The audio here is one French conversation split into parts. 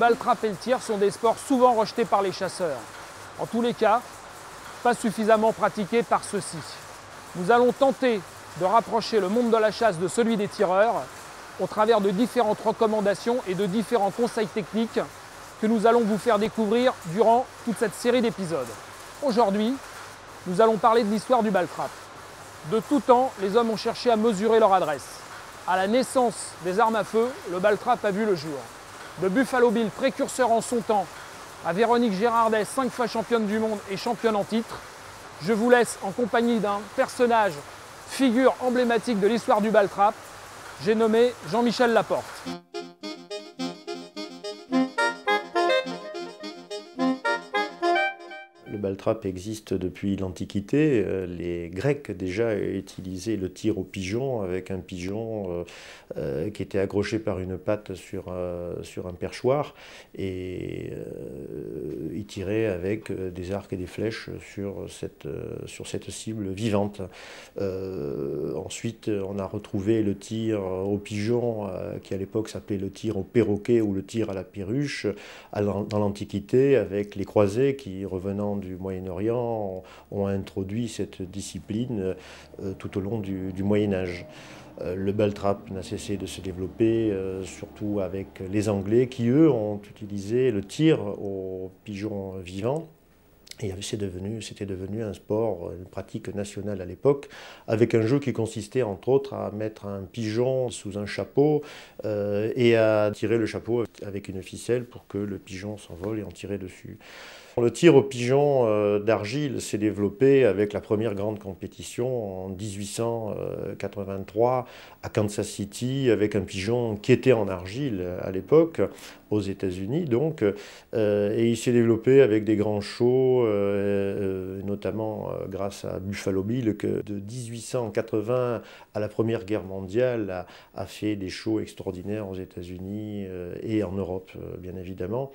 balle trap et le tir sont des sports souvent rejetés par les chasseurs. En tous les cas, pas suffisamment pratiqués par ceux-ci. Nous allons tenter de rapprocher le monde de la chasse de celui des tireurs au travers de différentes recommandations et de différents conseils techniques que nous allons vous faire découvrir durant toute cette série d'épisodes. Aujourd'hui, nous allons parler de l'histoire du ball trap. De tout temps, les hommes ont cherché à mesurer leur adresse. À la naissance des armes à feu, le ball trap a vu le jour. De Buffalo Bill, précurseur en son temps, à Véronique Girardet, 5 fois championne du monde et championne en titre, je vous laisse en compagnie d'un personnage, figure emblématique de l'histoire du ball trap, j'ai nommé Jean-Michel Laporte. Le ball trap existe depuis l'Antiquité. Les Grecs déjà utilisaient le tir au pigeon avec un pigeon qui était accroché par une patte sur un perchoir et ils tiraient avec des arcs et des flèches sur cette cible vivante. Ensuite, on a retrouvé le tir au pigeon qui à l'époque s'appelait le tir au perroquet ou le tir à la perruche dans l'Antiquité avec les croisés qui, revenant du Moyen-Orient, ont introduit cette discipline tout au long du Moyen-Âge. Le ball trap n'a cessé de se développer, surtout avec les Anglais qui, eux, ont utilisé le tir au pigeon vivant. Et c'était devenu un sport, une pratique nationale à l'époque, avec un jeu qui consistait entre autres à mettre un pigeon sous un chapeau et à tirer le chapeau avec une ficelle pour que le pigeon s'envole et en tirer dessus. Le tir au pigeon d'argile s'est développé avec la première grande compétition en 1883 à Kansas City avec un pigeon qui était en argile à l'époque, aux États-Unis donc, et il s'est développé avec des grands shows, notamment grâce à Buffalo Bill, que de 1880 à la Première Guerre mondiale a fait des shows extraordinaires aux États-Unis et en Europe, bien évidemment.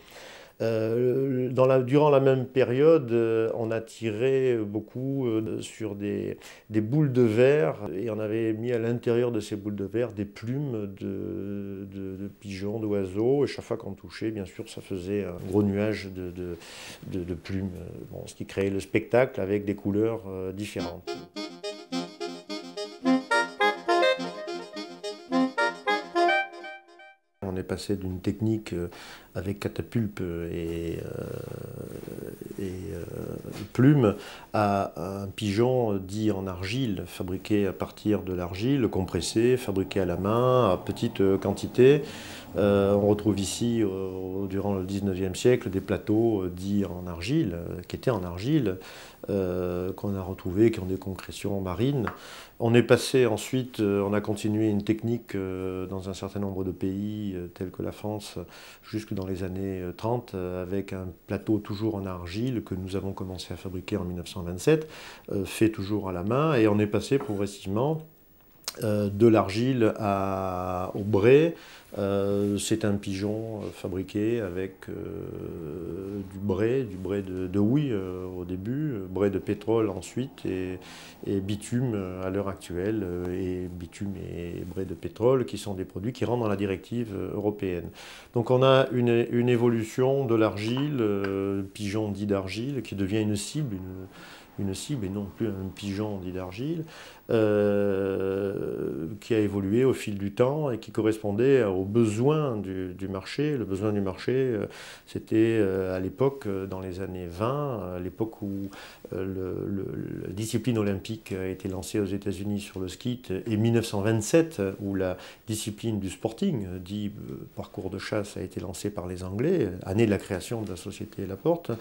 Durant la même période, on a tiré beaucoup sur des boules de verre et on avait mis à l'intérieur de ces boules de verre des plumes de pigeons, d'oiseaux. Et chaque fois qu'on touchait, bien sûr, ça faisait un gros nuage de plumes, ce qui créait le spectacle avec des couleurs différentes. On est passé d'une technique avec catapulte et plume à un pigeon dit en argile, fabriqué à partir de l'argile, compressé, fabriqué à la main, à petite quantité. On retrouve ici, durant le 19e siècle, des plateaux dits en argile, qui étaient en argile, qu'on a retrouvés, qui ont des concrétions marines. On est passé ensuite, on a continué une technique dans un certain nombre de pays, tels que la France, jusque dans les années 30, avec un plateau toujours en argile que nous avons commencé à fabriquer en 1927, fait toujours à la main, et on est passé progressivement de l'argile au bray. C'est un pigeon fabriqué avec du bray de houille au début, bray de pétrole ensuite et bitume à l'heure actuelle, et bitume et bray de pétrole qui sont des produits qui rentrent dans la directive européenne. Donc on a une évolution de l'argile, pigeon dit d'argile, qui devient une cible et non plus un pigeon dit d'argile, qui a évolué au fil du temps et qui correspondait aux besoins du marché. Le besoin du marché, c'était à l'époque, dans les années 20, à l'époque où la discipline olympique a été lancée aux États-Unis sur le skeet, et 1927, où la discipline du sporting, dit parcours de chasse, a été lancée par les Anglais, année de la création de la société Laporte.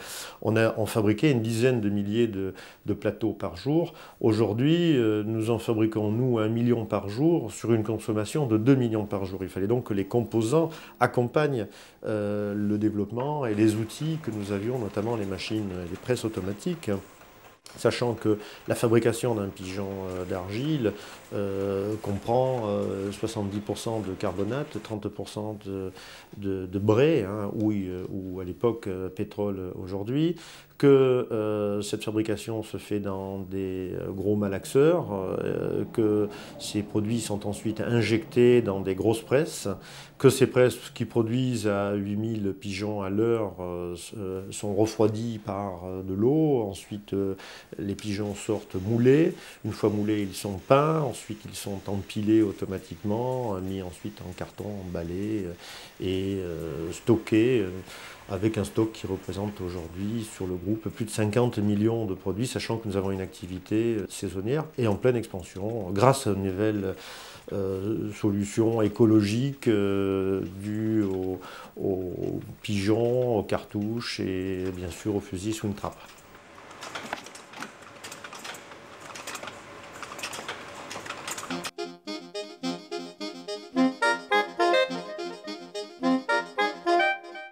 On fabriquait une dizaine de milliers de plateaux par jour. Aujourd'hui, nous en fabriquons, nous, 1 million par jour sur une consommation de 2 millions par jour. Il fallait donc que les composants accompagnent le développement et les outils que nous avions, notamment les machines, les presses automatiques. Sachant que la fabrication d'un pigeon d'argile comprend 70% de carbonate, 30% de bray, ou à l'époque pétrole aujourd'hui, que cette fabrication se fait dans des gros malaxeurs, que ces produits sont ensuite injectés dans des grosses presses, que ces presses qui produisent à 8000 pigeons à l'heure sont refroidies par de l'eau. Ensuite, les pigeons sortent moulés. Une fois moulés, ils sont peints. Ensuite, ils sont empilés automatiquement, mis ensuite en carton, emballés et stockés. Avec un stock qui représente aujourd'hui sur le groupe plus de 50 millions de produits, sachant que nous avons une activité saisonnière et en pleine expansion, grâce à une nouvelle solution écologique due aux pigeons, aux cartouches et bien sûr aux fusils Swingtrap.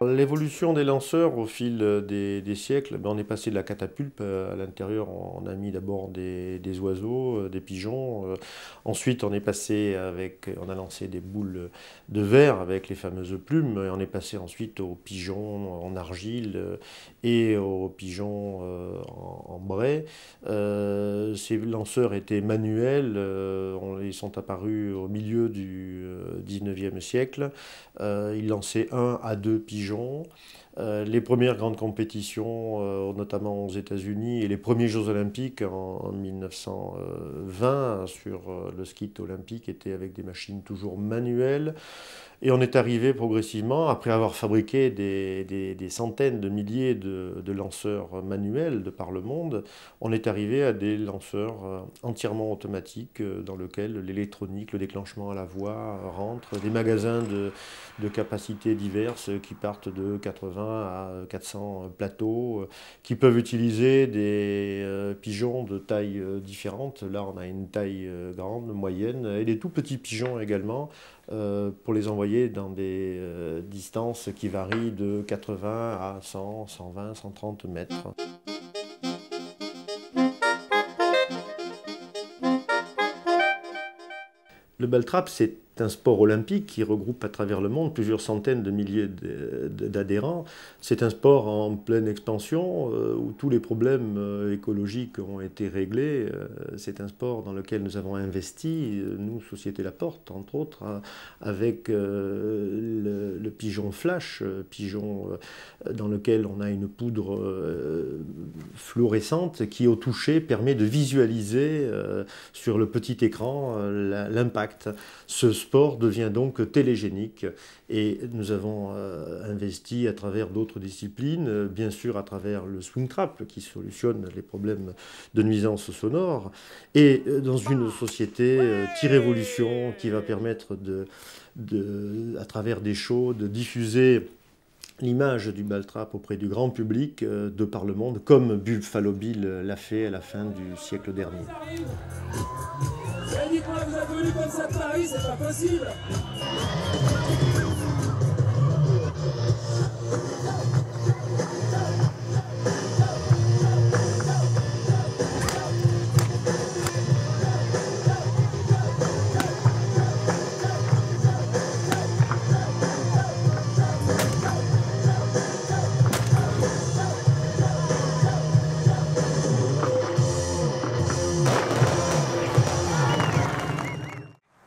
L'évolution des lanceurs au fil des siècles, on est passé de la catapulte. À l'intérieur, on a mis d'abord des oiseaux, des pigeons. Ensuite, on a lancé des boules de verre avec les fameuses plumes. Et on est passé ensuite aux pigeons en argile et aux pigeons en brai. Ces lanceurs étaient manuels. Ils sont apparus au milieu du 19e siècle. Ils lançaient 1 à 2 pigeons. Les premières grandes compétitions, notamment aux États-Unis, et les premiers Jeux olympiques en 1920 sur le ski olympique étaient avec des machines toujours manuelles. Et on est arrivé progressivement, après avoir fabriqué des centaines de milliers de lanceurs manuels de par le monde, on est arrivé à des lanceurs entièrement automatiques dans lesquels l'électronique, le déclenchement à la voix rentre, des magasins de capacités diverses qui partent de 80 à 400 plateaux, qui peuvent utiliser des pigeons de taille différentes. Là, on a une taille grande, moyenne, et des tout petits pigeons également, pour les envoyer dans des distances qui varient de 80 à 100, 120, 130 mètres. Le ball-trap, c'est un sport olympique qui regroupe à travers le monde plusieurs centaines de milliers d'adhérents. C'est un sport en pleine expansion où tous les problèmes écologiques ont été réglés. C'est un sport dans lequel nous avons investi, nous, Société La Porte, entre autres, avec le pigeon flash, pigeon dans lequel on a une poudre fluorescente qui, au toucher, permet de visualiser sur le petit écran l'impact. Ce sport devient donc télégénique et nous avons investi à travers d'autres disciplines, bien sûr à travers le Swingtrap qui solutionne les problèmes de nuisance sonore et dans une société T-Révolution qui va permettre à travers des shows de diffuser l'image du ball-trap auprès du grand public de par le monde, comme Buffalo Bill l'a fait à la fin du siècle dernier. Dites-moi, vous êtes venu comme ça de Paris, c'est pas possible.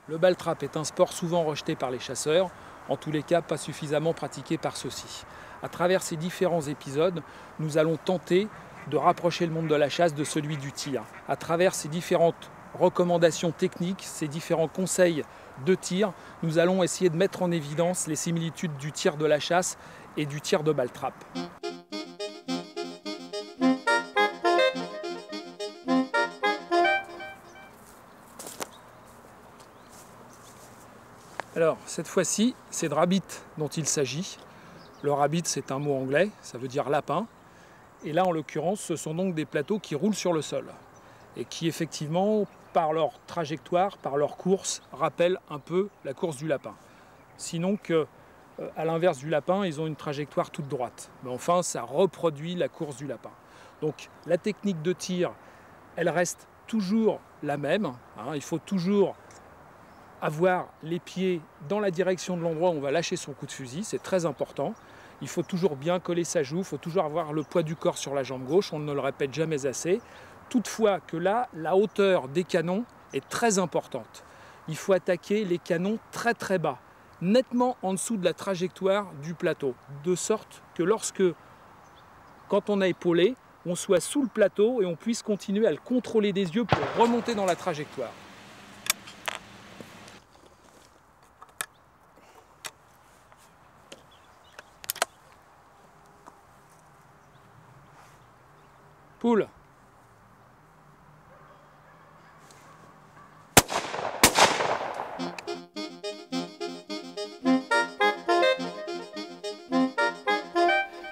Le ball-trap est un sport souvent rejeté par les chasseurs, en tous les cas pas suffisamment pratiqué par ceux-ci. À travers ces différents épisodes, nous allons tenter de rapprocher le monde de la chasse de celui du tir. À travers ces différentes recommandations techniques, ces différents conseils de tir, nous allons essayer de mettre en évidence les similitudes du tir de la chasse et du tir de ball-trap. Alors, cette fois-ci, c'est de rabbit dont il s'agit. Le rabbit, c'est un mot anglais, ça veut dire lapin. Et là, en l'occurrence, ce sont donc des plateaux qui roulent sur le sol et qui, effectivement, par leur trajectoire, par leur course, rappellent un peu la course du lapin. Sinon que, à l'inverse du lapin, ils ont une trajectoire toute droite. Mais enfin, ça reproduit la course du lapin. Donc, la technique de tir, elle reste toujours la même. Hein, il faut toujours avoir les pieds dans la direction de l'endroit où on va lâcher son coup de fusil, c'est très important. Il faut toujours bien coller sa joue, il faut toujours avoir le poids du corps sur la jambe gauche, on ne le répète jamais assez. Toutefois que là, la hauteur des canons est très importante. Il faut attaquer les canons très très bas, nettement en dessous de la trajectoire du plateau, de sorte que quand on a épaulé, on soit sous le plateau et on puisse continuer à le contrôler des yeux pour remonter dans la trajectoire. Poule.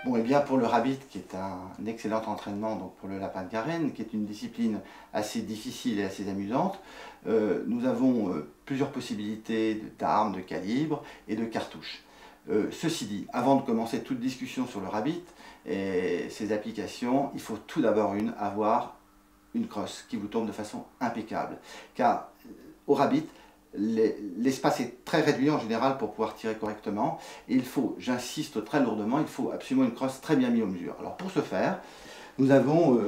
Bon, et bien pour le rabbit, qui est un excellent entraînement donc pour le lapin de Garenne, qui est une discipline assez difficile et assez amusante, nous avons plusieurs possibilités d'armes, de calibres et de cartouches. Ceci dit, avant de commencer toute discussion sur le rabbit et ses applications, il faut tout d'abord avoir une crosse qui vous tourne de façon impeccable. Car au rabbit, l'espace est très réduit en général pour pouvoir tirer correctement. Et il faut, j'insiste très lourdement, il faut absolument une crosse très bien mise aux mesures. Alors pour ce faire, nous avons,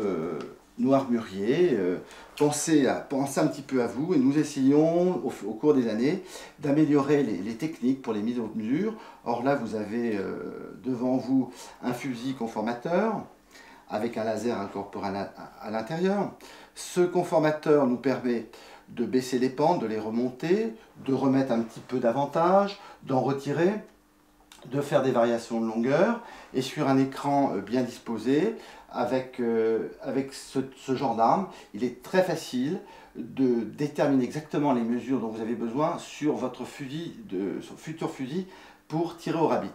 nous armuriers, pensé un petit peu à vous et nous essayons au cours des années d'améliorer les techniques pour les mises aux mesures. Or là, vous avez devant vous un fusil conformateur avec un laser incorporé à l'intérieur. Ce conformateur nous permet de baisser les pentes, de les remonter, de remettre un petit peu d'avantage, d'en retirer, de faire des variations de longueur. Et sur un écran bien disposé, avec ce genre d'arme, il est très facile de déterminer exactement les mesures dont vous avez besoin sur votre futur fusil pour tirer au rabbit.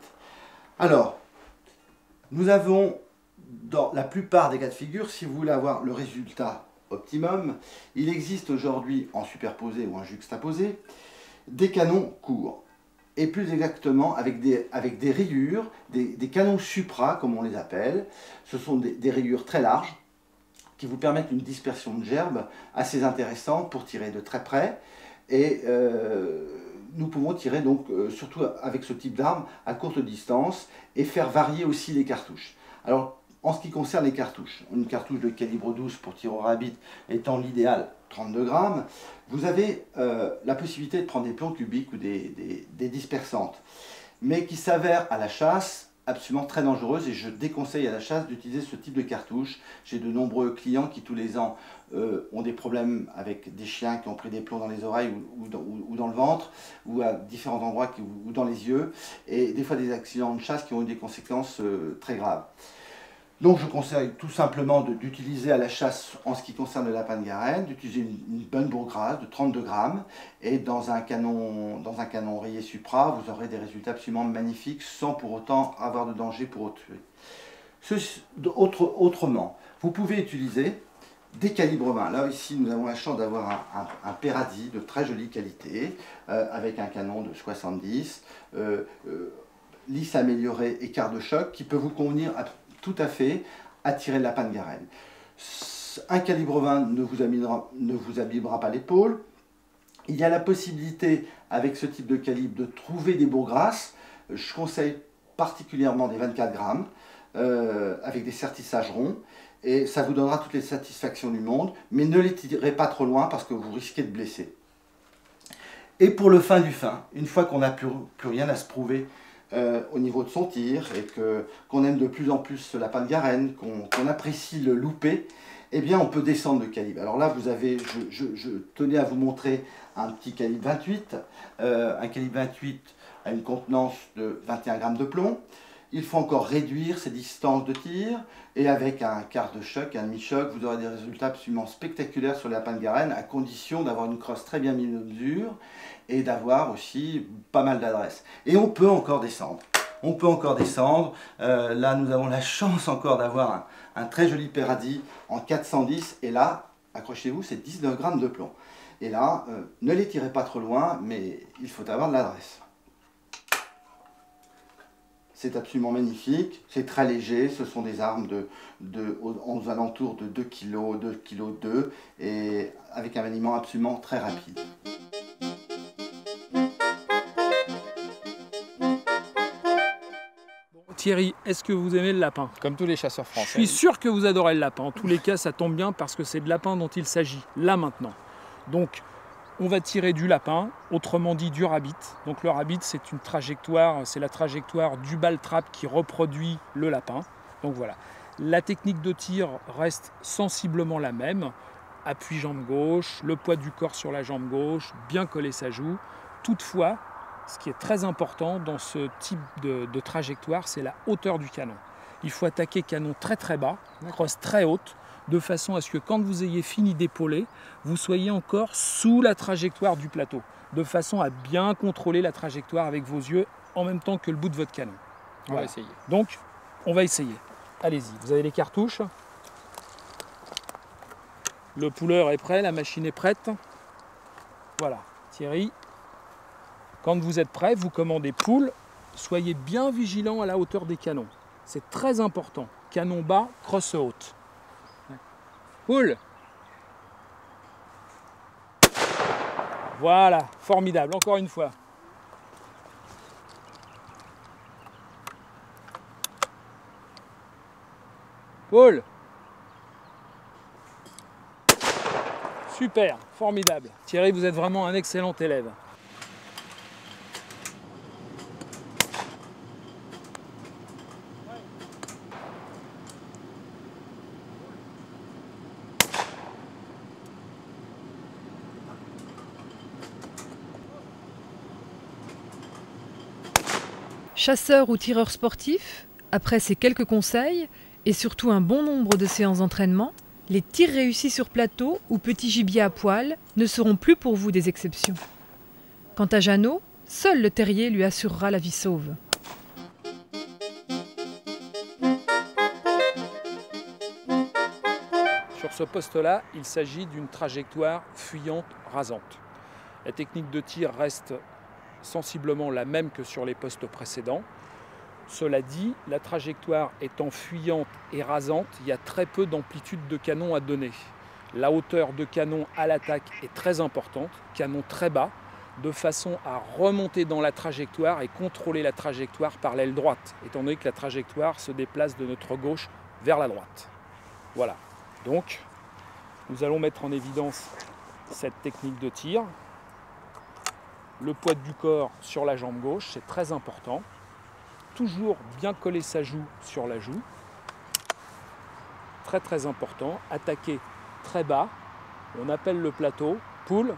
Alors, nous avons, dans la plupart des cas de figure, si vous voulez avoir le résultat optimum, il existe aujourd'hui en superposé ou en juxtaposé des canons courts. Et plus exactement avec des rayures, des canons supra comme on les appelle. Ce sont des rayures très larges qui vous permettent une dispersion de gerbes assez intéressante pour tirer de très près. Et nous pouvons tirer donc surtout avec ce type d'arme à courte distance et faire varier aussi les cartouches. Alors en ce qui concerne les cartouches, une cartouche de calibre 12 pour tirer au rabbit étant l'idéal 32 grammes, vous avez la possibilité de prendre des plombs cubiques ou des dispersantes, mais qui s'avèrent à la chasse absolument très dangereuses et je déconseille à la chasse d'utiliser ce type de cartouche. J'ai de nombreux clients qui tous les ans ont des problèmes avec des chiens qui ont pris des plombs dans les oreilles ou dans le ventre ou à différents endroits ou dans les yeux et des fois des accidents de chasse qui ont eu des conséquences très graves. Donc je conseille tout simplement d'utiliser à la chasse, en ce qui concerne le lapin de Garenne, d'utiliser une bonne bourgrasse de 32 grammes et dans un canon rayé supra, vous aurez des résultats absolument magnifiques sans pour autant avoir de danger pour autrui. Autrement, vous pouvez utiliser des calibres 20. Là ici nous avons la chance d'avoir un Peradi de très jolie qualité avec un canon de 70, lisse améliorée et quart de choc qui peut vous convenir tout à fait à tirer le lapin de Garenne. Un calibre 20 ne vous abîmera pas l'épaule. Il y a la possibilité, avec ce type de calibre, de trouver des bourgrasses. Je conseille particulièrement des 24 grammes, avec des sertissages ronds. Et ça vous donnera toutes les satisfactions du monde. Mais ne les tirez pas trop loin parce que vous risquez de blesser. Et pour le fin du fin, une fois qu'on n'a plus rien à se prouver, au niveau de son tir et qu'on aime de plus en plus ce lapin de Garenne, qu'on apprécie le louper, eh bien on peut descendre de calibre. Alors là vous avez, je tenais à vous montrer un petit calibre 28, un calibre 28 a une contenance de 21 grammes de plomb. Il faut encore réduire ses distances de tir et avec un quart de choc, un demi-choc, vous aurez des résultats absolument spectaculaires sur le lapin de Garenne à condition d'avoir une crosse très bien mise en mesure et d'avoir aussi pas mal d'adresse. Et on peut encore descendre. On peut encore descendre. Là, nous avons la chance encore d'avoir un très joli Peradi en 410 et là, accrochez-vous, c'est 19 grammes de plomb. Et là, ne les tirez pas trop loin, mais il faut avoir de l'adresse. C'est absolument magnifique, c'est très léger, ce sont des armes aux alentours de 2 kg, 2 kg 2 et avec un maniement absolument très rapide. Thierry, est-ce que vous aimez le lapin? Comme tous les chasseurs Je français. suis sûr que vous adorez le lapin. En tous les cas, ça tombe bien parce que c'est de lapin dont il s'agit, là maintenant. Donc, on va tirer du lapin, autrement dit du rabbit. Donc le rabbit, c'est une trajectoire, c'est la trajectoire du ball trap qui reproduit le lapin. Donc voilà. La technique de tir reste sensiblement la même. Appui jambe gauche, le poids du corps sur la jambe gauche, bien coller sa joue. Toutefois, ce qui est très important dans ce type de trajectoire, c'est la hauteur du canon. Il faut attaquer canon très très bas, crosse très haute, de façon à ce que quand vous ayez fini d'épauler, vous soyez encore sous la trajectoire du plateau, de façon à bien contrôler la trajectoire avec vos yeux en même temps que le bout de votre canon. On va essayer. Donc, on va essayer. Allez-y, vous avez les cartouches. Le pouleur est prêt, la machine est prête. Voilà, Thierry. Quand vous êtes prêt, vous commandez poule. Soyez bien vigilant à la hauteur des canons. C'est très important. Canon bas, crosse haute. Poule. Voilà, formidable, encore une fois. Poule. Super, formidable. Thierry, vous êtes vraiment un excellent élève. Chasseur ou tireur sportif, après ces quelques conseils et surtout un bon nombre de séances d'entraînement, les tirs réussis sur plateau ou petit gibier à poil ne seront plus pour vous des exceptions. Quant à Jeannot, seul le terrier lui assurera la vie sauve. Sur ce poste-là, il s'agit d'une trajectoire fuyante rasante. La technique de tir reste sensiblement la même que sur les postes précédents. Cela dit, la trajectoire étant fuyante et rasante, il y a très peu d'amplitude de canon à donner. La hauteur de canon à l'attaque est très importante, canon très bas, de façon à remonter dans la trajectoire et contrôler la trajectoire par l'aile droite, étant donné que la trajectoire se déplace de notre gauche vers la droite. Voilà. Donc, nous allons mettre en évidence cette technique de tir. Le poids du corps sur la jambe gauche, c'est très important. Toujours bien coller sa joue sur la joue. Très très important. Attaquer très bas. On appelle le plateau poule.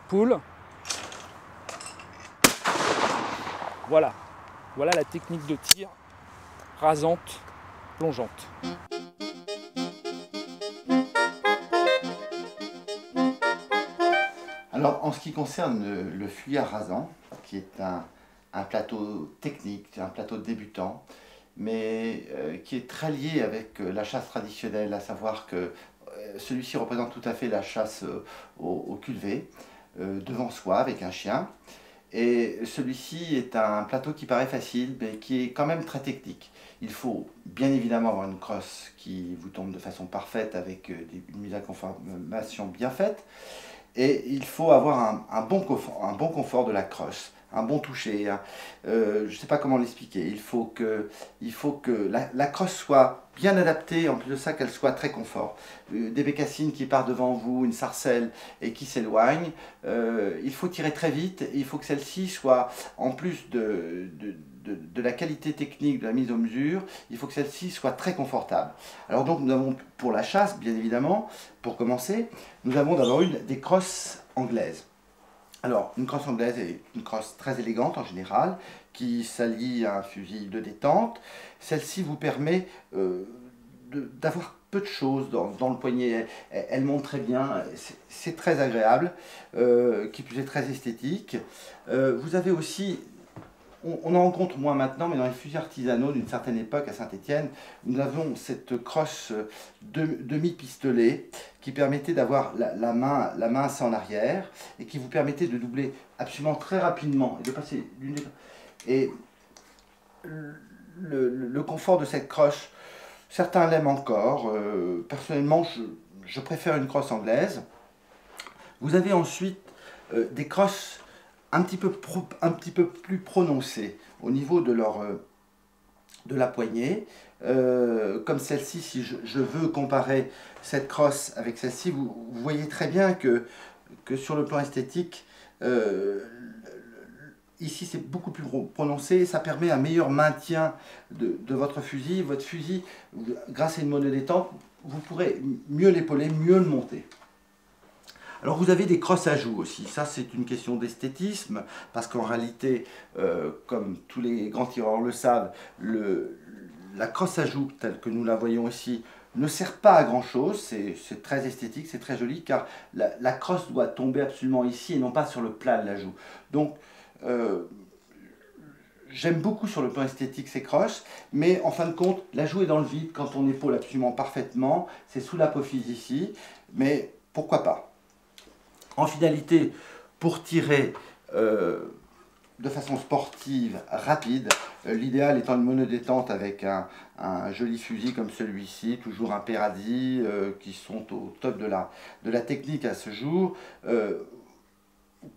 Poule. Voilà. Voilà la technique de tir rasante, plongeante. Alors, en ce qui concerne le fuyard rasant, qui est un plateau technique, un plateau débutant, mais qui est très lié avec la chasse traditionnelle, à savoir que celui-ci représente tout à fait la chasse au culvé, devant soi, avec un chien. Et celui-ci est un plateau qui paraît facile, mais qui est quand même très technique. Il faut bien évidemment avoir une crosse qui vous tombe de façon parfaite, avec une mise à conformation bien faite. Et il faut avoir un bon confort de la crosse, un bon toucher. Je ne sais pas comment l'expliquer. Il faut que la crosse soit bien adaptée, en plus de ça qu'elle soit très confort. Des bécassines qui partent devant vous, une sarcelle et qui s'éloigne. Il faut tirer très vite. Et il faut que celle-ci soit, en plus de la qualité technique de la mise aux mesures, il faut que celle-ci soit très confortable. Alors donc nous avons, pour la chasse bien évidemment, pour commencer, nous avons d'abord des crosses anglaises. Alors une crosse anglaise est une crosse très élégante en général, qui s'allie à un fusil de détente. Celle-ci vous permet d'avoir peu de choses dans le poignet, elle monte très bien, c'est très agréable, qui plus est très esthétique. Vous avez aussi, on en rencontre moins maintenant, mais dans les fusils artisanaux d'une certaine époque à Saint-Étienne, nous avons cette crosse demi-pistolet qui permettait d'avoir la main assez en arrière et qui vous permettait de doubler absolument très rapidement et de passer d'une... Et le confort de cette crosse, certains l'aiment encore. Personnellement, je préfère une crosse anglaise. Vous avez ensuite des crosses un petit peu plus prononcées au niveau de la poignée. Comme celle-ci, si je veux comparer cette crosse avec celle-ci, vous voyez très bien que sur le plan esthétique, ici c'est beaucoup plus prononcé et ça permet un meilleur maintien de votre fusil. Votre fusil, grâce à une monodétente, vous pourrez mieux l'épauler, mieux le monter. Alors vous avez des crosses à joues aussi, ça c'est une question d'esthétisme, parce qu'en réalité, comme tous les grands tireurs le savent, la crosse à joues telle que nous la voyons ici ne sert pas à grand chose, c'est très esthétique, c'est très joli, car la crosse doit tomber absolument ici et non pas sur le plat de la joue. Donc j'aime beaucoup sur le plan esthétique ces crosses, mais en fin de compte, la joue est dans le vide quand on épaule absolument parfaitement, c'est sous l'apophyse ici, mais pourquoi pas. En finalité, pour tirer de façon sportive, rapide, l'idéal étant une monodétente avec un joli fusil comme celui-ci, toujours un Perazzi, qui sont au top de la technique à ce jour.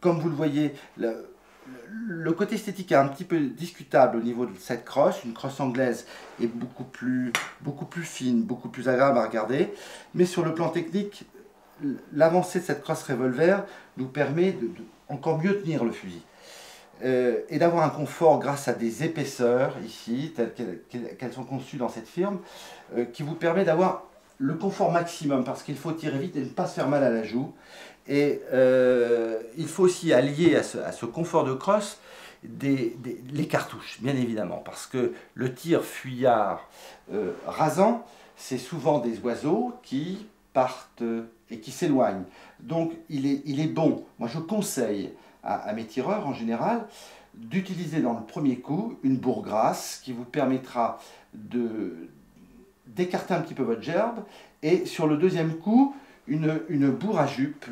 Comme vous le voyez, le côté esthétique est un petit peu discutable au niveau de cette crosse. Une crosse anglaise est beaucoup plus fine, beaucoup plus agréable à regarder, mais sur le plan technique, l'avancée de cette crosse revolver nous permet de encore mieux tenir le fusil et d'avoir un confort grâce à des épaisseurs ici, telles qu'elles sont conçues dans cette firme, qui vous permet d'avoir le confort maximum, parce qu'il faut tirer vite et ne pas se faire mal à la joue. Et il faut aussi allier à ce confort de crosse les cartouches, bien évidemment, parce que le tir fuyard rasant, c'est souvent des oiseaux qui partent et qui s'éloignent. Donc il est bon, moi je conseille à mes tireurs en général d'utiliser dans le premier coup une bourre grasse qui vous permettra d'écarter un petit peu votre gerbe, et sur le deuxième coup une bourre à jupe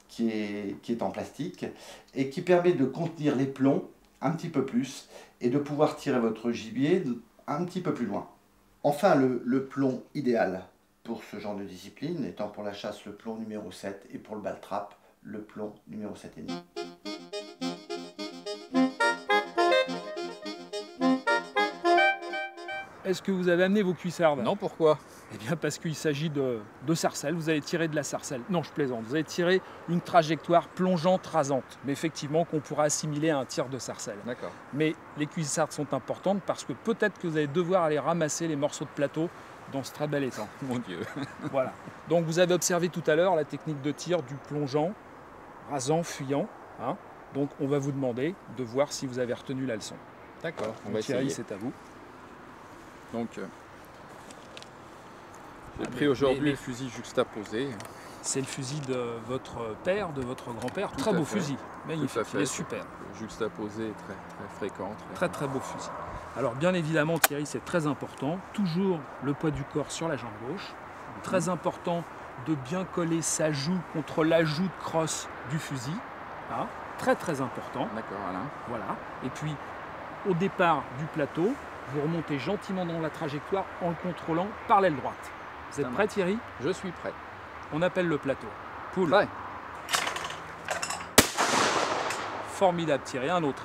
qui est en plastique et qui permet de contenir les plombs un petit peu plus et de pouvoir tirer votre gibier un petit peu plus loin. Enfin, le plomb idéal pour ce genre de discipline étant pour la chasse le plomb numéro 7 et pour le ball-trap le plomb numéro 7,5. Est-ce que vous avez amené vos cuissardes? Non, pourquoi? Eh bien parce qu'il s'agit de sarcelle, vous allez tirer de la sarcelle. Non, je plaisante, vous allez tirer une trajectoire plongeante rasante, mais effectivement qu'on pourra assimiler à un tir de sarcelle. D'accord. Mais les cuissardes sont importantes parce que peut-être que vous allez devoir aller ramasser les morceaux de plateau dans ce très bel étang. Mon Dieu. Voilà. Donc vous avez observé tout à l'heure la technique de tir du plongeant, rasant, fuyant. Hein. Donc on va vous demander de voir si vous avez retenu la leçon. D'accord, on va Thierry, essayer. c'est à vous. Donc, j'ai pris aujourd'hui le fusil juxtaposé. C'est le fusil de votre père, de votre grand-père. Très à beau fait. fusil, magnifique, Tout à fait. il est super. Juxtaposé, très fréquent. Très beau fusil. Alors bien évidemment Thierry, c'est très important, toujours le poids du corps sur la jambe gauche. Très important de bien coller sa joue contre la joue de crosse du fusil. Hein. Très important. D'accord, Alain. Voilà. Et puis au départ du plateau, vous remontez gentiment dans la trajectoire en le contrôlant par l'aile droite. Vous êtes prêt Thierry? Je suis prêt. On appelle le plateau. Poule. Prêt. Formidable Thierry, un autre.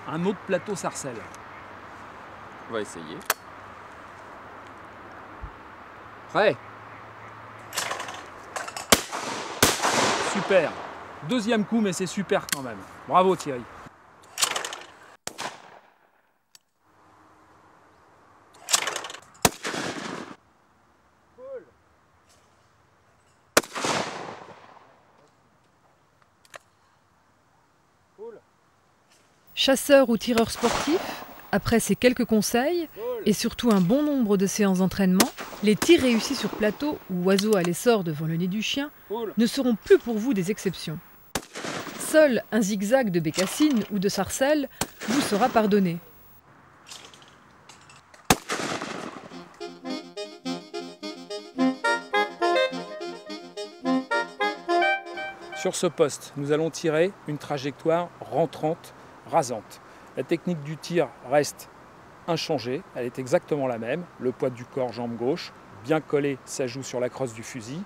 Un autre plateau sarcelle. On va essayer. Prêt. Super. Deuxième coup, mais c'est super quand même. Bravo Thierry. Chasseur ou tireur sportif, après ces quelques conseils et surtout un bon nombre de séances d'entraînement, les tirs réussis sur plateau ou oiseaux à l'essor devant le nez du chien ne seront plus pour vous des exceptions. Seul un zigzag de bécassine ou de sarcelle vous sera pardonné. Sur ce poste, nous allons tirer une trajectoire rentrante, rasante. La technique du tir reste inchangée, elle est exactement la même. Le poids du corps, jambe gauche, bien coller sa joue sur la crosse du fusil.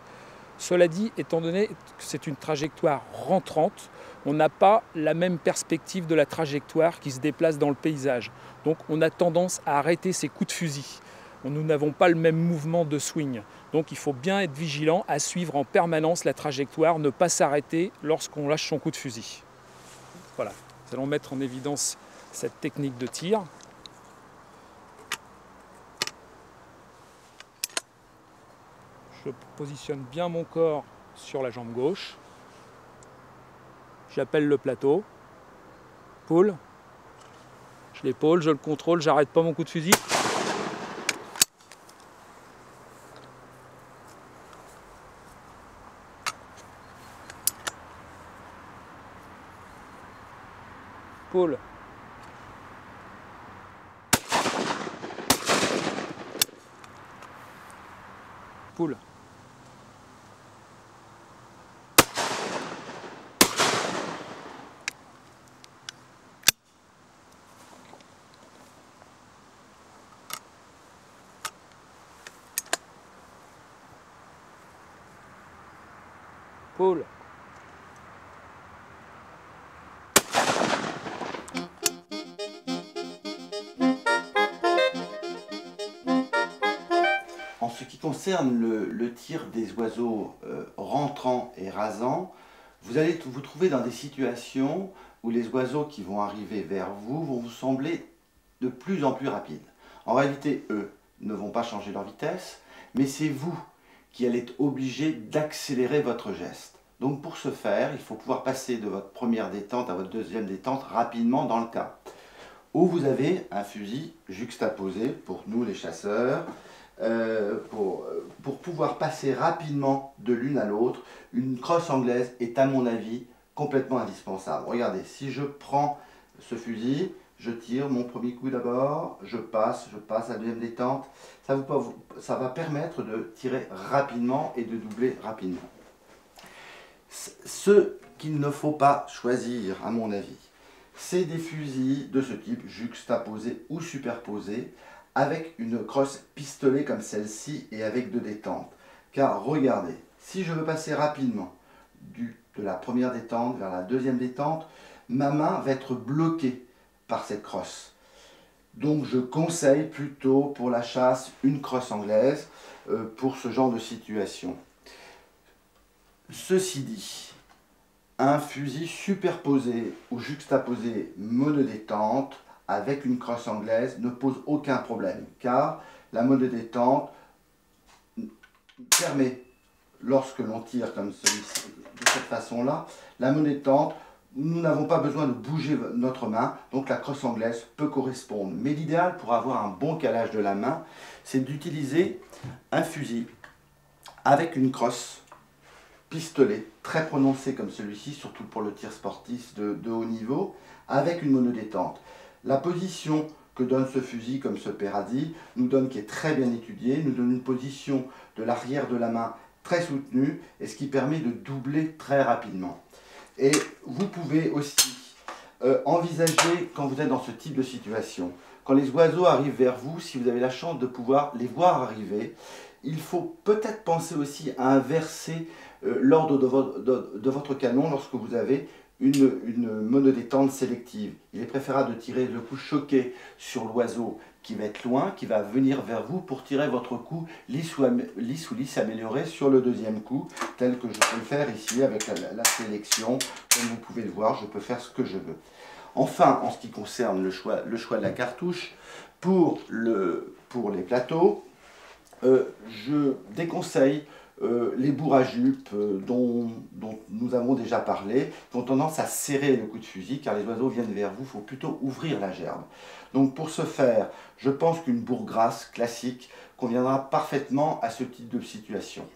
Cela dit, étant donné que c'est une trajectoire rentrante, on n'a pas la même perspective de la trajectoire qui se déplace dans le paysage. Donc on a tendance à arrêter ses coups de fusil. Nous n'avons pas le même mouvement de swing. Donc il faut bien être vigilant à suivre en permanence la trajectoire, ne pas s'arrêter lorsqu'on lâche son coup de fusil. Voilà, nous allons mettre en évidence cette technique de tir. Je positionne bien mon corps sur la jambe gauche. J'appelle le plateau. Pull. Je l'épaule, je le contrôle, j'arrête pas mon coup de fusil. Pull. Pull. Pull. En ce qui concerne le tir des oiseaux rentrants et rasants, vous allez vous trouver dans des situations où les oiseaux qui vont arriver vers vous vont vous sembler de plus en plus rapides. En réalité, eux ne vont pas changer leur vitesse, mais c'est vous qui allez être obligé d'accélérer votre geste. Donc pour ce faire, il faut pouvoir passer de votre première détente à votre deuxième détente rapidement dans le cas où vous avez un fusil juxtaposé, pour nous les chasseurs, pour pouvoir passer rapidement de l'une à l'autre. Une crosse anglaise est à mon avis complètement indispensable. Regardez, si je prends ce fusil, je tire mon premier coup d'abord, je passe à la deuxième détente, ça va permettre de tirer rapidement et de doubler rapidement. Ce qu'il ne faut pas choisir, à mon avis, c'est des fusils de ce type, juxtaposés ou superposés, avec une crosse pistolet comme celle-ci et avec deux détentes. Car regardez, si je veux passer rapidement de la première détente vers la deuxième détente, ma main va être bloquée par cette crosse. Donc je conseille plutôt pour la chasse une crosse anglaise pour ce genre de situation. Ceci dit, un fusil superposé ou juxtaposé monodétente avec une crosse anglaise ne pose aucun problème, car la monodétente permet, lorsque l'on tire comme celui-ci, de cette façon-là, la monodétente, nous n'avons pas besoin de bouger notre main, donc la crosse anglaise peut correspondre. Mais l'idéal pour avoir un bon calage de la main, c'est d'utiliser un fusil avec une crosse pistolet très prononcé comme celui-ci, surtout pour le tir sportif de haut niveau, avec une monodétente. La position que donne ce fusil, comme ce Peradi, nous donne, qui est très bien étudié, nous donne une position de l'arrière de la main très soutenue, et ce qui permet de doubler très rapidement. Et vous pouvez aussi envisager, quand vous êtes dans ce type de situation, quand les oiseaux arrivent vers vous, si vous avez la chance de pouvoir les voir arriver, il faut peut-être penser aussi à inverser l'ordre de votre canon lorsque vous avez une monodétente sélective. Il est préférable de tirer le coup choqué sur l'oiseau qui va être loin, qui va venir vers vous pour tirer votre coup lisse ou lisse amélioré sur le deuxième coup, tel que je peux le faire ici avec la sélection. Comme vous pouvez le voir, je peux faire ce que je veux. Enfin, en ce qui concerne le choix de la cartouche, pour les plateaux, je déconseille les bourres à jupe dont nous avons déjà parlé, qui ont tendance à serrer le coup de fusil, car les oiseaux viennent vers vous, il faut plutôt ouvrir la gerbe. Donc pour ce faire, je pense qu'une bourre grasse classique conviendra parfaitement à ce type de situation.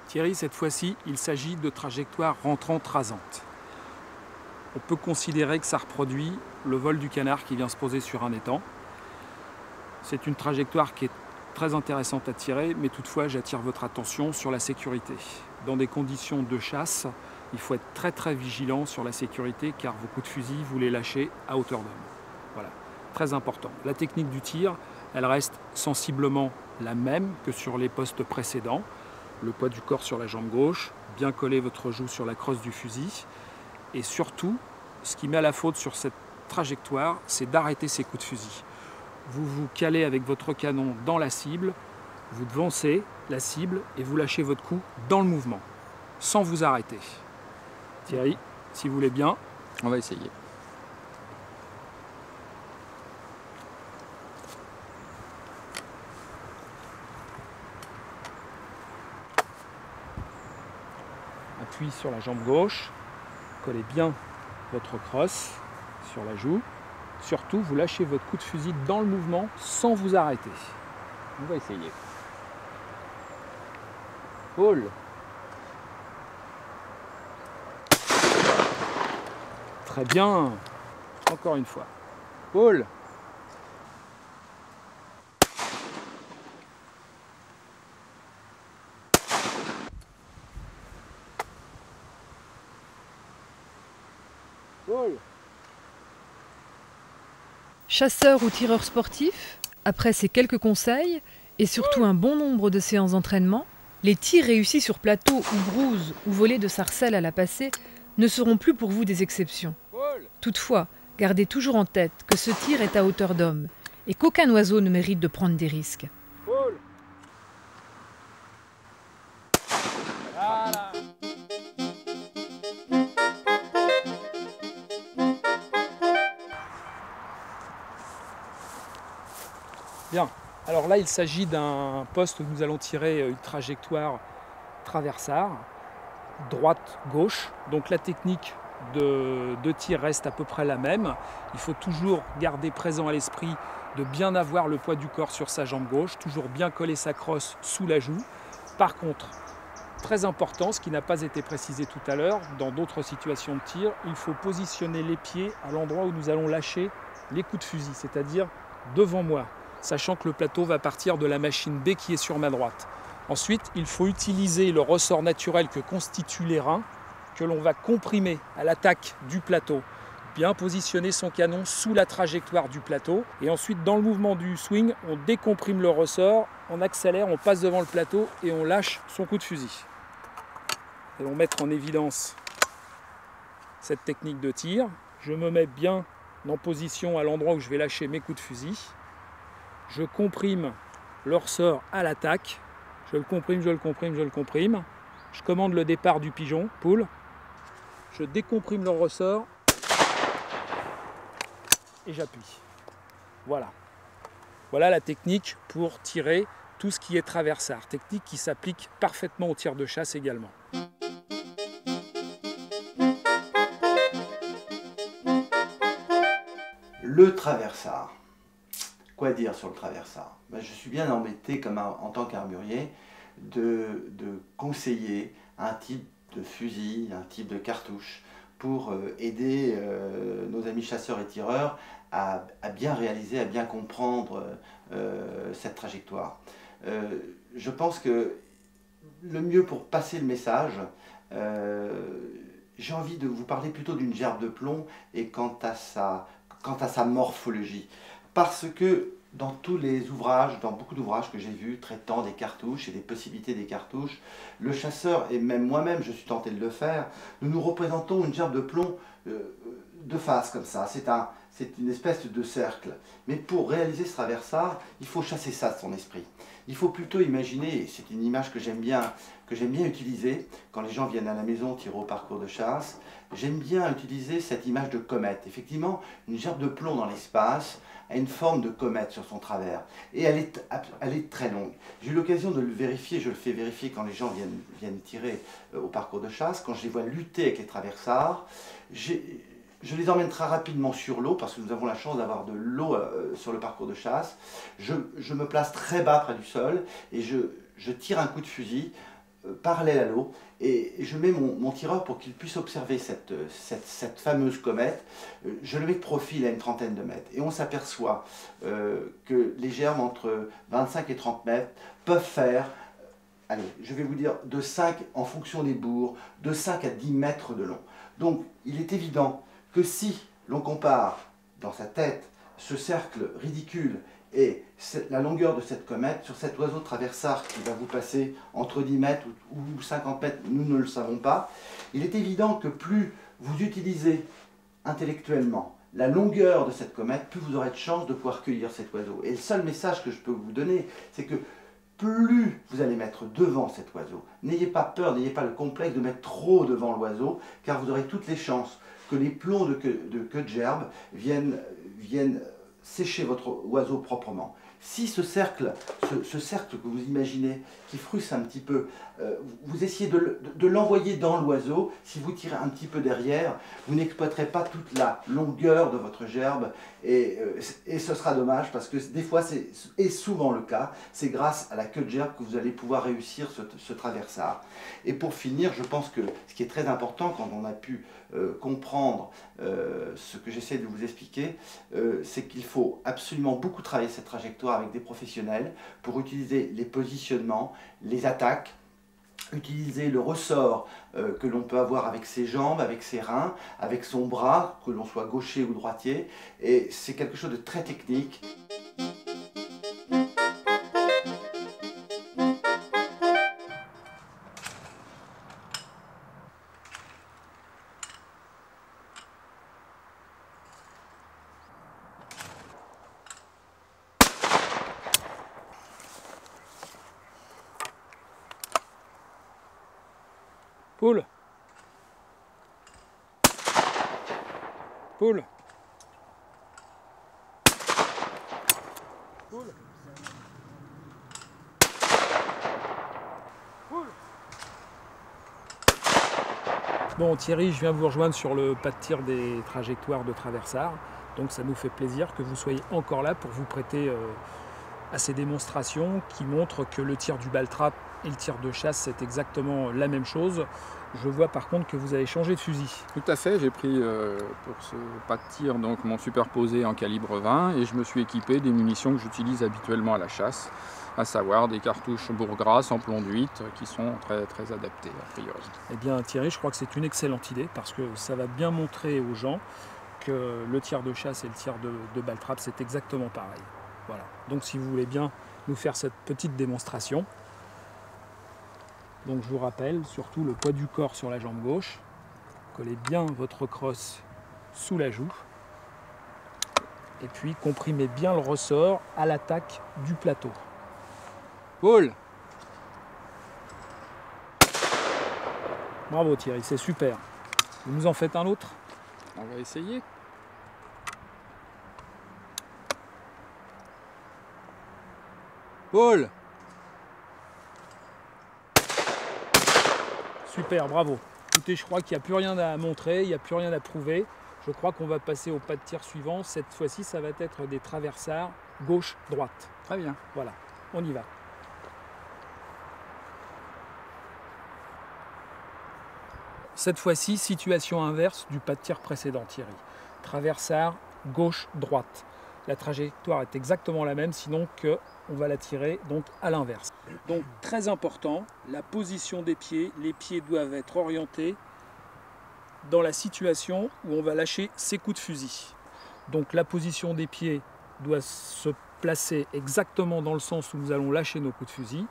Thierry, cette fois-ci, il s'agit de trajectoires rentrantes rasantes. On peut considérer que ça reproduit le vol du canard qui vient se poser sur un étang. C'est une trajectoire qui est très intéressante à tirer, mais toutefois j'attire votre attention sur la sécurité. Dans des conditions de chasse, il faut être très vigilant sur la sécurité, car vos coups de fusil, vous les lâchez à hauteur d'homme. Voilà. très important. La technique du tir, elle reste sensiblement la même que sur les postes précédents. Le poids du corps sur la jambe gauche, bien coller votre joue sur la crosse du fusil. Et surtout, ce qui met à la faute sur cette trajectoire, c'est d'arrêter ces coups de fusil. Vous vous calez avec votre canon dans la cible, vous devancez la cible et vous lâchez votre coup dans le mouvement, sans vous arrêter. Thierry, si vous voulez bien. On va essayer. Appui sur la jambe gauche, collez bien votre crosse sur la joue. Surtout, vous lâchez votre coup de fusil dans le mouvement sans vous arrêter. On va essayer. Paul. Très bien. Encore une fois. Paul. Paul. Chasseur ou tireur sportif, après ces quelques conseils et surtout un bon nombre de séances d'entraînement, les tirs réussis sur plateau ou brousse ou volés de sarcelles à la passée ne seront plus pour vous des exceptions. Toutefois, gardez toujours en tête que ce tir est à hauteur d'homme et qu'aucun oiseau ne mérite de prendre des risques. Paul. Voilà. Bien. Alors là, il s'agit d'un poste où nous allons tirer une trajectoire traversard, droite-gauche. Donc la technique de tir reste à peu près la même. Il faut toujours garder présent à l'esprit de bien avoir le poids du corps sur sa jambe gauche, toujours bien coller sa crosse sous la joue. Par contre, très important, ce qui n'a pas été précisé tout à l'heure, dans d'autres situations de tir, il faut positionner les pieds à l'endroit où nous allons lâcher les coups de fusil, c'est-à-dire devant moi, sachant que le plateau va partir de la machine B qui est sur ma droite. Ensuite, il faut utiliser le ressort naturel que constituent les reins, que l'on va comprimer à l'attaque du plateau. Bien positionner son canon sous la trajectoire du plateau. Et ensuite, dans le mouvement du swing, on décomprime le ressort, on accélère, on passe devant le plateau et on lâche son coup de fusil. Nous allons mettre en évidence cette technique de tir. Je me mets bien en position à l'endroit où je vais lâcher mes coups de fusil. Je comprime le ressort à l'attaque. Je le comprime, je le comprime, je le comprime. Je commande le départ du pigeon, poule. Je décomprime le ressort et j'appuie. Voilà. Voilà la technique pour tirer tout ce qui est traversard. Technique qui s'applique parfaitement au tir de chasse également. Le traversard. Quoi dire sur le traversard? Ben, je suis bien embêté en tant qu'armurier de conseiller un type de fusil, un type de cartouche pour aider nos amis chasseurs et tireurs à bien réaliser, à bien comprendre cette trajectoire. Je pense que le mieux pour passer le message, j'ai envie de vous parler plutôt d'une gerbe de plomb et quant à sa morphologie. Parce que dans tous les ouvrages, dans beaucoup d'ouvrages que j'ai vus traitant des cartouches et des possibilités des cartouches, le chasseur et même moi-même, je suis tenté de le faire, nous représentons une gerbe de plomb de face comme ça. C'est une espèce de cercle. Mais pour réaliser ce traversard, il faut chasser ça de son esprit. Il faut plutôt imaginer, et c'est une image que j'aime bien utiliser quand les gens viennent à la maison tirer au parcours de chasse, j'aime bien utiliser cette image de comète. Effectivement, une gerbe de plomb dans l'espace a une forme de comète sur son travers et elle est très longue. J'ai eu l'occasion de le vérifier, je le fais vérifier quand les gens viennent tirer au parcours de chasse, quand je les vois lutter avec les traversards. Je les emmène très rapidement sur l'eau parce que nous avons la chance d'avoir de l'eau sur le parcours de chasse. Je me place très bas près du sol et je tire un coup de fusil parallèle à l'eau et je mets mon tireur pour qu'il puisse observer cette fameuse comète. Je le mets de profil à une trentaine de mètres et on s'aperçoit que les gerbes entre 25 et 30 mètres peuvent faire, allez, je vais vous dire, de 5 en fonction des bourres, de 5 à 10 mètres de long. Donc il est évident que si l'on compare dans sa tête ce cercle ridicule et la longueur de cette comète sur cet oiseau traversard qui va vous passer entre 10 mètres ou 50 mètres, nous ne le savons pas, il est évident que plus vous utilisez intellectuellement la longueur de cette comète, plus vous aurez de chances de pouvoir cueillir cet oiseau. Et le seul message que je peux vous donner, c'est que plus vous allez mettre devant cet oiseau, n'ayez pas peur, n'ayez pas le complexe de mettre trop devant l'oiseau, car vous aurez toutes les chances que les plombs de queue de gerbe viennent sécher votre oiseau proprement. Si ce cercle que vous imaginez, qui frusse un petit peu, vous essayez de l'envoyer dans l'oiseau, si vous tirez un petit peu derrière, vous n'exploiterez pas toute la longueur de votre gerbe et ce sera dommage parce que des fois, et souvent le cas, c'est grâce à la queue de gerbe que vous allez pouvoir réussir ce traversard. Et pour finir, je pense que ce qui est très important quand on a pu comprendre ce que j'essaie de vous expliquer, c'est qu'il faut absolument beaucoup travailler cette trajectoire avec des professionnels pour utiliser les positionnements, les attaques, utiliser le ressort que l'on peut avoir avec ses jambes, avec ses reins, avec son bras, que l'on soit gaucher ou droitier, et c'est quelque chose de très technique. Paul. Paul. Paul. Paul. Bon Thierry, je viens vous rejoindre sur le pas de tir des trajectoires de traversard. Donc ça nous fait plaisir que vous soyez encore là pour vous prêter à ces démonstrations qui montrent que le tir du baltrap et le tir de chasse, c'est exactement la même chose. Je vois par contre que vous avez changé de fusil. Tout à fait, j'ai pris pour ce pas de tir donc mon superposé en calibre 20 et je me suis équipé des munitions que j'utilise habituellement à la chasse, à savoir des cartouches Bourgras en plomb d'8 qui sont très, très adaptées a priori. Eh bien Thierry, je crois que c'est une excellente idée parce que ça va bien montrer aux gens que le tir de chasse et le tir de baltrap, c'est exactement pareil. Voilà. Donc si vous voulez bien nous faire cette petite démonstration. Donc je vous rappelle, surtout le poids du corps sur la jambe gauche. Collez bien votre crosse sous la joue. Et puis comprimez bien le ressort à l'attaque du plateau. Paul! Bravo Thierry, c'est super. Vous nous en faites un autre? On va essayer. Paul! Super, bravo. Écoutez, je crois qu'il n'y a plus rien à montrer, il n'y a plus rien à prouver. Je crois qu'on va passer au pas de tir suivant. Cette fois-ci, ça va être des traversards gauche-droite. Très bien. Voilà, on y va. Cette fois-ci, situation inverse du pas de tir précédent, Thierry. Traversard gauche-droite. La trajectoire est exactement la même, sinon on va la tirer donc à l'inverse. Donc très important, la position des pieds. Les pieds doivent être orientés dans la situation où on va lâcher ses coups de fusil. Donc la position des pieds doit se placer exactement dans le sens où nous allons lâcher nos coups de fusil.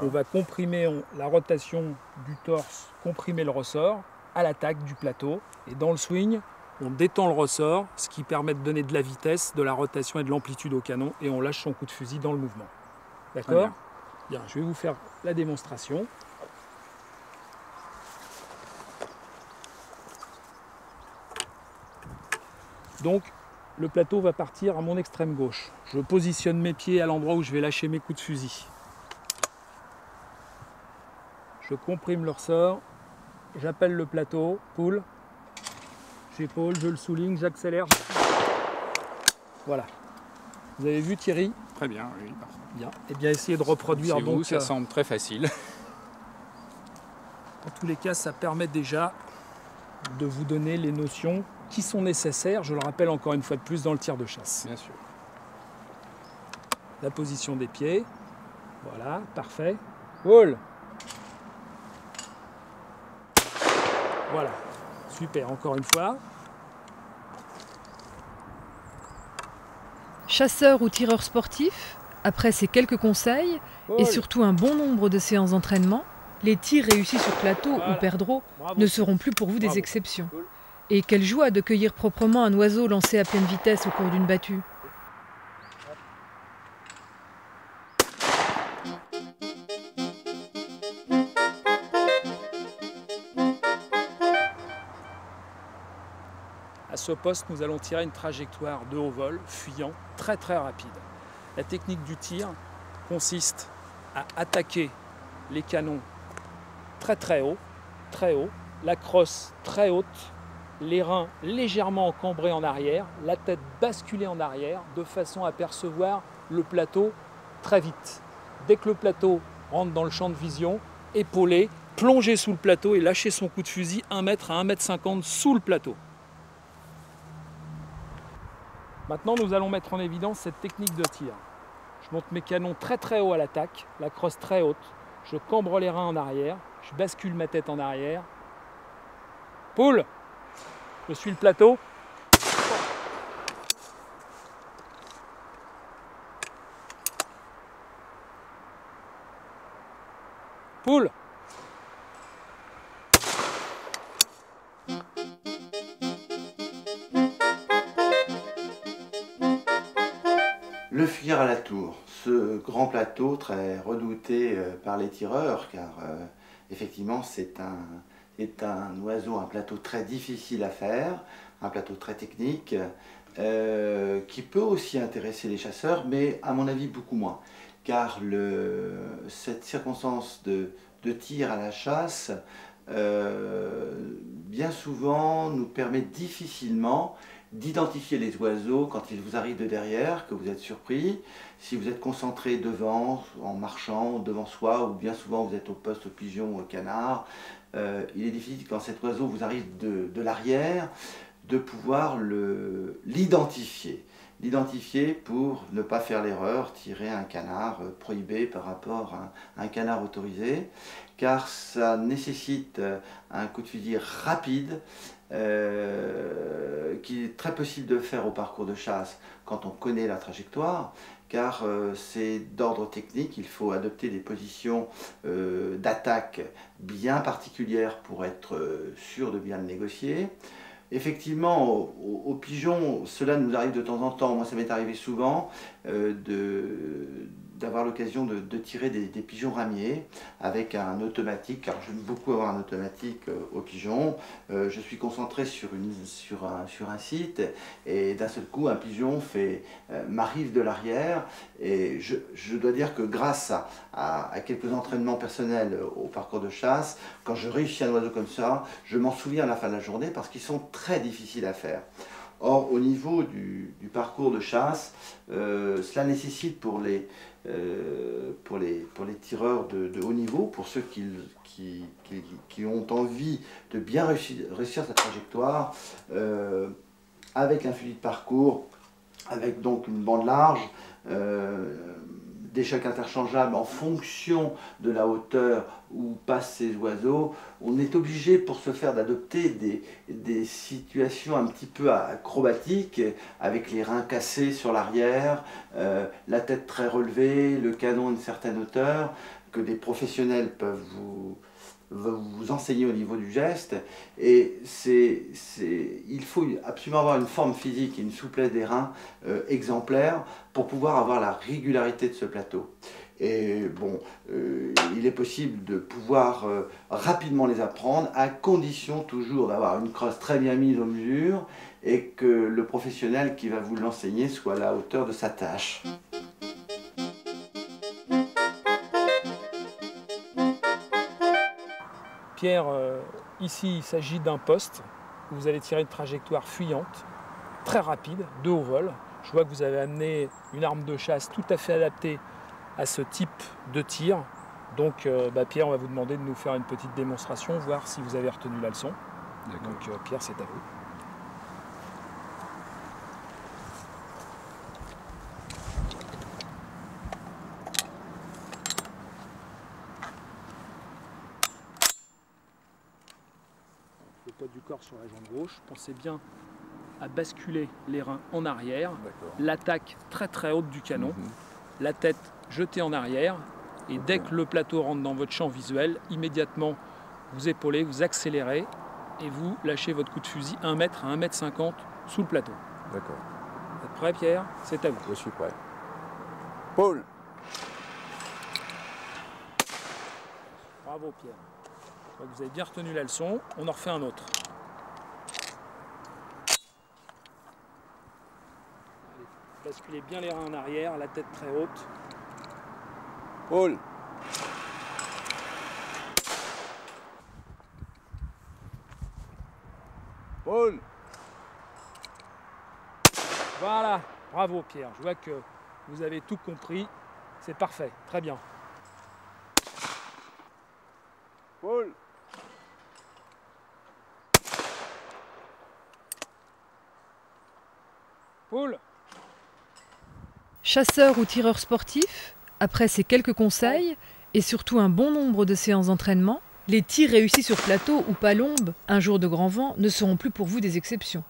On va comprimer la rotation du torse, comprimer le ressort à l'attaque du plateau. Et dans le swing, on détend le ressort, ce qui permet de donner de la vitesse, de la rotation et de l'amplitude au canon, et on lâche son coup de fusil dans le mouvement. D'accord ? Bien, je vais vous faire la démonstration. Donc, le plateau va partir à mon extrême gauche. Je positionne mes pieds à l'endroit où je vais lâcher mes coups de fusil. Je comprime le ressort, j'appelle le plateau, pull. J'épaule, je le souligne, j'accélère. Voilà. Vous avez vu Thierry? Très bien, oui, parfait. Bien. Et bien essayez de reproduire C'est donc. vous, ça semble très facile. En tous les cas, ça permet déjà de vous donner les notions qui sont nécessaires, je le rappelle encore une fois de plus, dans le tir de chasse. Bien sûr. La position des pieds. Voilà, parfait. Pull. Voilà. Super, encore une fois. Chasseur ou tireur sportif, après ces quelques conseils et surtout un bon nombre de séances d'entraînement, les tirs réussis sur plateau ou perdreau ne seront plus pour vous des exceptions. Et quelle joie de cueillir proprement un oiseau lancé à pleine vitesse au cours d'une battue. À ce poste, nous allons tirer une trajectoire de haut vol, fuyant, très rapide. La technique du tir consiste à attaquer les canons très haut, la crosse très haute, les reins légèrement encambrés en arrière, la tête basculée en arrière, de façon à percevoir le plateau très vite. Dès que le plateau rentre dans le champ de vision, épauler, plonger sous le plateau et lâcher son coup de fusil 1 mètre à 1,50 m sous le plateau. Maintenant, nous allons mettre en évidence cette technique de tir. Je monte mes canons très haut à l'attaque, la crosse très haute, je cambre les reins en arrière, je bascule ma tête en arrière. Poule, je suis le plateau. Poule. Le fuir à la tour, ce grand plateau très redouté par les tireurs, car effectivement c'est un oiseau, un plateau très difficile à faire, un plateau très technique, qui peut aussi intéresser les chasseurs, mais à mon avis beaucoup moins, car cette circonstance de tir à la chasse, bien souvent nous permet difficilement d'identifier les oiseaux quand ils vous arrivent de derrière, que vous êtes surpris. Si vous êtes concentré devant, en marchant, devant soi, ou bien souvent vous êtes au poste au pigeon ou au canard, il est difficile quand cet oiseau vous arrive de l'arrière, de pouvoir l'identifier. L'identifier pour ne pas faire l'erreur, tirer un canard prohibé par rapport à un canard autorisé, car ça nécessite un coup de fusil rapide, qui est très possible de faire au parcours de chasse quand on connaît la trajectoire, car c'est d'ordre technique, il faut adopter des positions d'attaque bien particulières pour être sûr de bien le négocier. Effectivement, au pigeon, cela nous arrive de temps en temps. Moi, ça m'est arrivé souvent d'avoir l'occasion de tirer des pigeons ramiers avec un automatique, car j'aime beaucoup avoir un automatique au pigeon. Je suis concentré sur un site et d'un seul coup, un pigeon m'arrive de l'arrière et je dois dire que grâce à quelques entraînements personnels au parcours de chasse, quand je réussis un oiseau comme ça, je m'en souviens à la fin de la journée parce qu'ils sont très difficiles à faire. Or, au niveau du parcours de chasse, cela nécessite pour les tireurs de haut niveau, pour ceux qui ont envie de bien réussir sa trajectoire, avec un fusil de parcours, avec donc une bande large, des chocs interchangeables en fonction de la hauteur où passent ces oiseaux, on est obligé pour ce faire d'adopter des situations un petit peu acrobatiques, avec les reins cassés sur l'arrière, la tête très relevée, le canon à une certaine hauteur, que des professionnels peuvent vous enseigner au niveau du geste. Et il faut absolument avoir une forme physique et une souplesse des reins exemplaire pour pouvoir avoir la régularité de ce plateau. Et bon, il est possible de pouvoir rapidement les apprendre, à condition toujours d'avoir une crosse très bien mise aux mesures et que le professionnel qui va vous l'enseigner soit à la hauteur de sa tâche. Pierre, ici il s'agit d'un poste où vous allez tirer une trajectoire fuyante, très rapide, de haut vol. Je vois que vous avez amené une arme de chasse tout à fait adaptée à ce type de tir. Donc Pierre, on va vous demander de nous faire une petite démonstration, voir si vous avez retenu la leçon. Donc Pierre, c'est à vous. Le poids du corps sur la jambe gauche. Pensez bien à basculer les reins en arrière, l'attaque très très haute du canon, la tête jetée en arrière, et dès que le plateau rentre dans votre champ visuel, immédiatement vous épaulez, vous accélérez et vous lâchez votre coup de fusil 1 mètre à 1,50 m sous le plateau. D'accord. Vous êtes prêt, Pierre? C'est à vous. Je suis prêt. Paul. Bravo, Pierre. Vous avez bien retenu la leçon. On en refait un autre. Allez, basculez bien les reins en arrière, la tête très haute. Paul. Paul. Voilà, bravo Pierre. Je vois que vous avez tout compris. C'est parfait, très bien. Paul. Paul. Chasseur ou tireur sportif, après ces quelques conseils et surtout un bon nombre de séances d'entraînement, les tirs réussis sur plateau ou palombe, un jour de grand vent, ne seront plus pour vous des exceptions.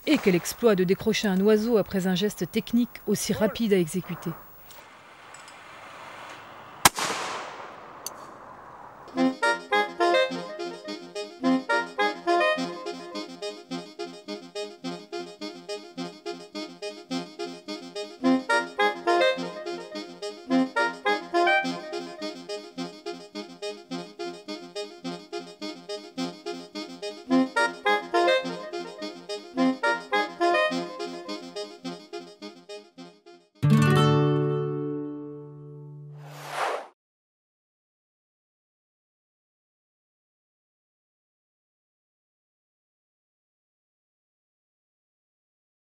Et quel exploit de décrocher un oiseau après un geste technique aussi rapide à exécuter.